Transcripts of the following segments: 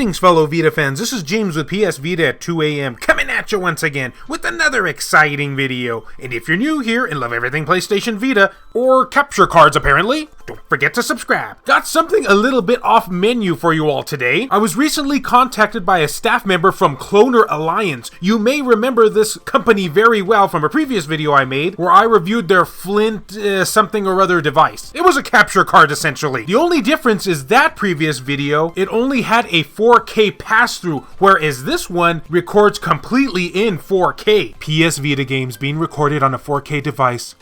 Greetings, fellow Vita fans. This is James with PSVita at 2 a.m. coming at you once again with another exciting video. And if you're new here and love everything PlayStation Vita, or capture cards apparently, don't forget to subscribe. Got something a little bit off menu for you all today. I was recently contacted by a staff member from ClonerAlliance. You may remember this company very well from a previous video I made where I reviewed their Flint something or other device. It was a capture card essentially. The only difference is that previous video, it only had a 4K pass-through, whereas this one records completely in 4K. PS Vita games being recorded on a 4K device.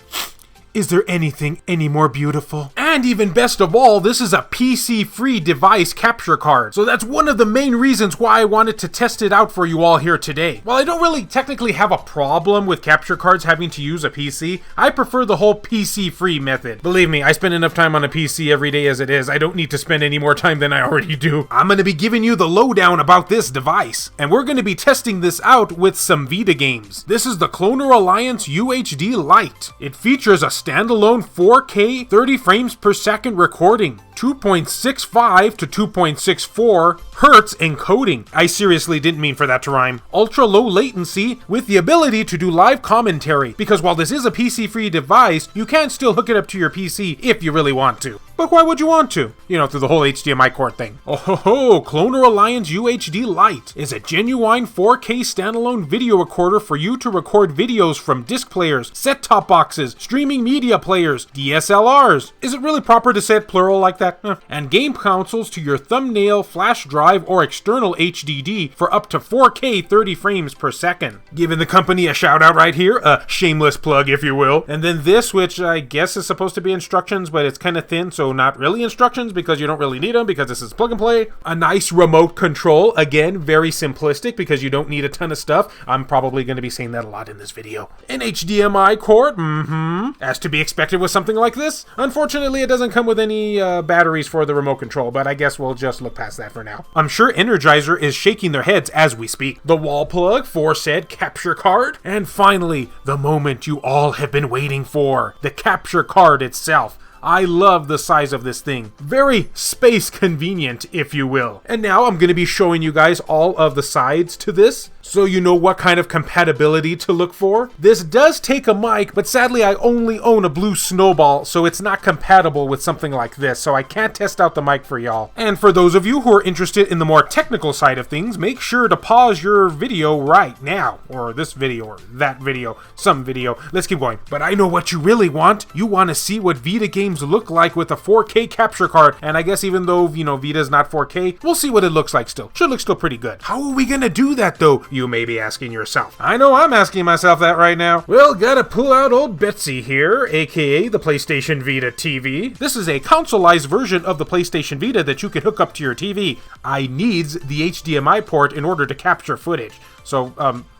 Is there anything any more beautiful? And even best of all, this is a PC-free device capture card. So that's one of the main reasons why I wanted to test it out for you all here today. While I don't really technically have a problem with capture cards having to use a PC, I prefer the whole PC-free method. Believe me, I spend enough time on a PC every day as it is. I don't need to spend any more time than I already do. I'm going to be giving you the lowdown about this device. And we're going to be testing this out with some Vita games. This is the ClonerAlliance UHD Lite. It features a standalone 4K 30 frames per second recording, 2.65 to 2.64 hertz encoding. I seriously didn't mean for that to rhyme. Ultra low latency with the ability to do live commentary, because while this is a PC free device, you can still hook it up to your PC if you really want to. But why would you want to? You know, through the whole HDMI cord thing. Oh ho ho, ClonerAlliance UHD Lite is a genuine 4K standalone video recorder for you to record videos from disc players, set-top boxes, streaming media players, DSLRs. Is it really proper to say it plural like that? And game consoles to your thumbnail, flash drive, or external HDD for up to 4K 30 frames per second. Giving the company a shout out right here, a shameless plug if you will. And then this, which I guess is supposed to be instructions, but it's kind of thin, so not really instructions because you don't really need them because this is plug and play. A nice remote control, again, very simplistic because you don't need a ton of stuff. I'm probably going to be saying that a lot in this video. An HDMI cord, as to be expected with something like this. Unfortunately, it doesn't come with any batteries for the remote control, but I guess we'll just look past that for now. I'm sure Energizer is shaking their heads as we speak. The wall plug for said capture card. And finally, the moment you all have been waiting for, the capture card itself. I love the size of this thing. Very space convenient, if you will. And now I'm going to be showing you guys all of the sides to this, so you know what kind of compatibility to look for. This does take a mic, but sadly I only own a blue snowball, so it's not compatible with something like this, so I can't test out the mic for y'all. And for those of you who are interested in the more technical side of things, make sure to pause your video right now. Or this video, or that video, some video. Let's keep going. But I know what you really want. You want to see what Vita games look like with a 4K capture card, and I guess even though, you know, Vita's not 4K, we'll see what it looks like still. Should look still pretty good. How are we gonna do that though, you may be asking yourself. I know I'm asking myself that right now. Well, gotta pull out old Betsy here, aka the PlayStation Vita TV. This is a consoleized version of the PlayStation Vita that you can hook up to your TV. I needs the HDMI port in order to capture footage. So,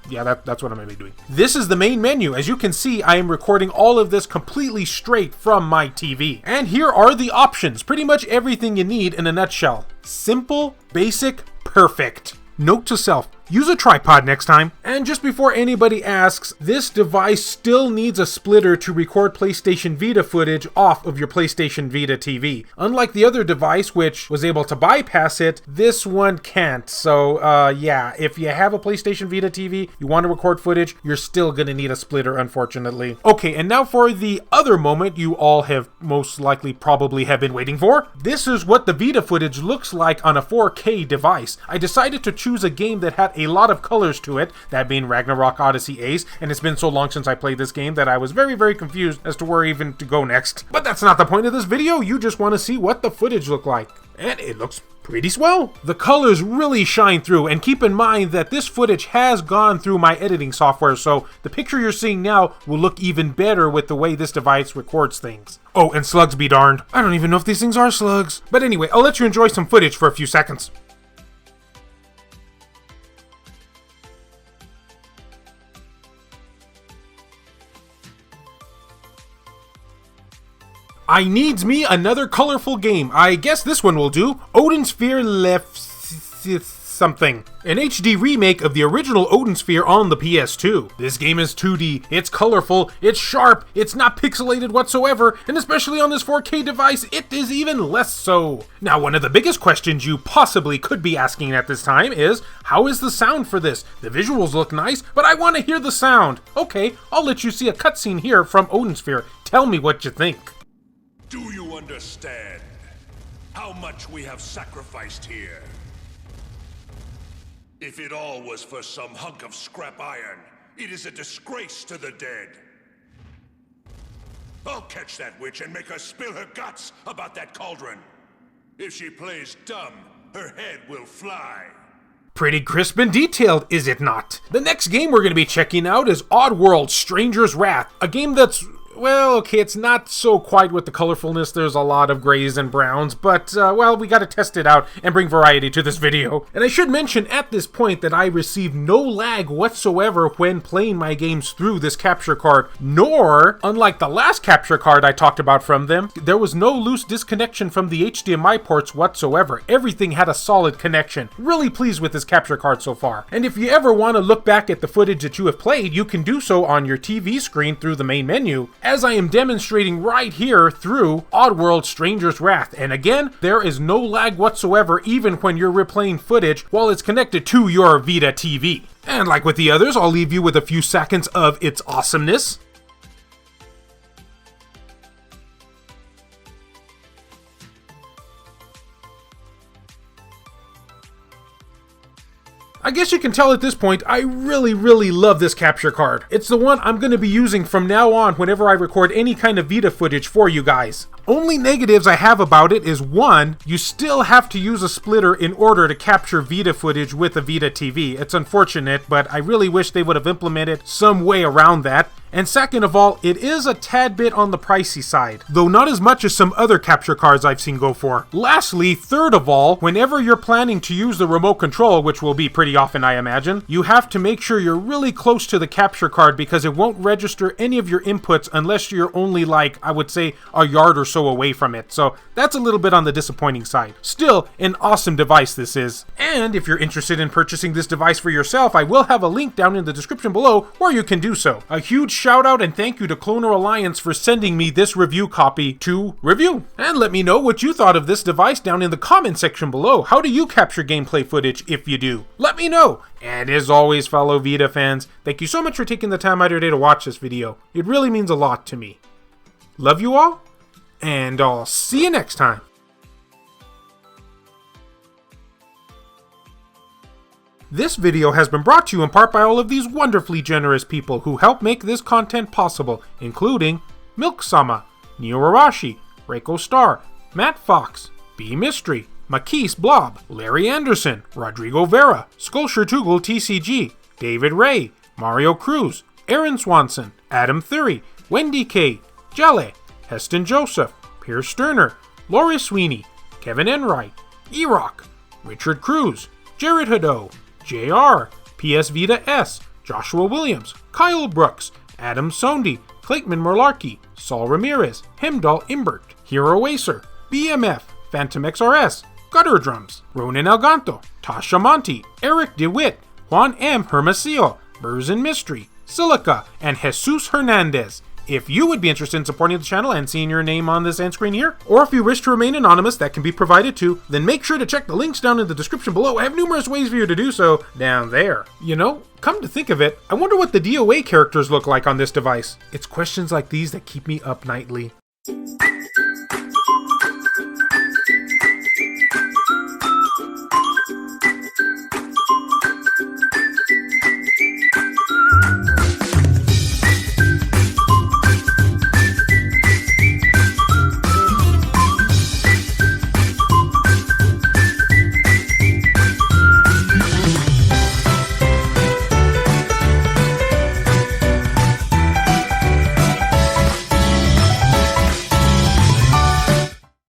yeah, that's what I'm going to be doing. This is the main menu. As you can see, I am recording all of this completely straight from my TV. And here are the options. Pretty much everything you need in a nutshell. Simple, basic, perfect. Note to self, use a tripod next time. And just before anybody asks, this device still needs a splitter to record PlayStation Vita footage off of your PlayStation Vita TV. Unlike the other device, which was able to bypass it, this one can't. So, yeah, if you have a PlayStation Vita TV, you want to record footage, you're still gonna need a splitter, unfortunately. Okay, and now for the other moment you all have most likely probably have been waiting for. This is what the Vita footage looks like on a 4K device. I decided to choose a game that had a lot of colors to it, that being Ragnarok Odyssey Ace, and it's been so long since I played this game that I was very, very confused as to where even to go next. But that's not the point of this video, you just want to see what the footage looked like. And it looks pretty swell. The colors really shine through, and keep in mind that this footage has gone through my editing software, so the picture you're seeing now will look even better with the way this device records things. Oh, and slugs be darned. I don't even know if these things are slugs. But anyway, I'll let you enjoy some footage for a few seconds. I needs me another colorful game. I guess this one will do. Odin's Fear left something. An HD remake of the original Odin Sphere on the PS2. This game is 2D, it's colorful, it's sharp, it's not pixelated whatsoever, and especially on this 4K device, it is even less so. Now, one of the biggest questions you possibly could be asking at this time is, how is the sound for this? The visuals look nice, but I want to hear the sound. Okay, I'll let you see a cutscene here from Odin Sphere. Tell me what you think. Do you understand how much we have sacrificed here? If it all was for some hunk of scrap iron, it is a disgrace to the dead. I'll catch that witch and make her spill her guts about that cauldron. If she plays dumb, her head will fly. Pretty crisp and detailed, is it not? The next game we're going to be checking out is Oddworld Stranger's Wrath, a game that's, well, okay, it's not so quite with the colorfulness. There's a lot of grays and browns, but, well, we gotta test it out and bring variety to this video. And I should mention at this point that I received no lag whatsoever when playing my games through this capture card, nor, unlike the last capture card I talked about from them, there was no loose disconnection from the HDMI ports whatsoever. Everything had a solid connection. Really pleased with this capture card so far. And if you ever want to look back at the footage that you have played, you can do so on your TV screen through the main menu, as I am demonstrating right here through Oddworld Stranger's Wrath. And again, there is no lag whatsoever even when you're replaying footage while it's connected to your Vita TV. And like with the others, I'll leave you with a few seconds of its awesomeness. I guess you can tell at this point, I really love this capture card. It's the one I'm going to be using from now on whenever I record any kind of Vita footage for you guys. Only negatives I have about it is, one, you still have to use a splitter in order to capture Vita footage with a Vita TV. It's unfortunate, but I really wish they would have implemented some way around that. And second of all, it is a tad bit on the pricey side, though not as much as some other capture cards I've seen go for. Lastly, third of all, whenever you're planning to use the remote control, which will be pretty often I imagine, you have to make sure you're really close to the capture card because it won't register any of your inputs unless you're only like, I would say, a yard or so away from it. So that's a little bit on the disappointing side. Still, an awesome device this is. And if you're interested in purchasing this device for yourself, I will have a link down in the description below where you can do so. A huge shout out and thank you to ClonerAlliance for sending me this review copy to review. And let me know what you thought of this device down in the comment section below. How do you capture gameplay footage if you do? Let me know. And as always, fellow Vita fans, thank you so much for taking the time out of your day to watch this video. It really means a lot to me. Love you all, and I'll see you next time. This video has been brought to you in part by all of these wonderfully generous people who help make this content possible, including Milk-sama, Neo Arashi, Reiko Star, Matt Fox, B Mystery, Makis Blob, Larry Anderson, Rodrigo Vera, Sculpture Tugel TCG, David Ray, Mario Cruz, Aaron Swanson, Adam Thury, Wendy K, Jelle, Heston Joseph, Pierce Sterner, Laura Sweeney, Kevin Enright, E-Rock, Richard Cruz, Jared Hado, JR, PSVita S, Joshua Williams, Kyle Brooks, Adam Sondi, Clayton Merlarkey, Saul Ramirez, Hemdall Imbert, Hero Acer, BMF, Phantom XRS, Gutter Drums, Ronan Alganto, Tasha Monty, Eric DeWitt, Juan M. Hermosillo, Burzen Mystery, Silica, and Jesus Hernandez. If you would be interested in supporting the channel and seeing your name on this end screen here, or if you wish to remain anonymous, that can be provided too, then make sure to check the links down in the description below. I have numerous ways for you to do so down there. You know, come to think of it, I wonder what the DOA characters look like on this device. It's questions like these that keep me up nightly.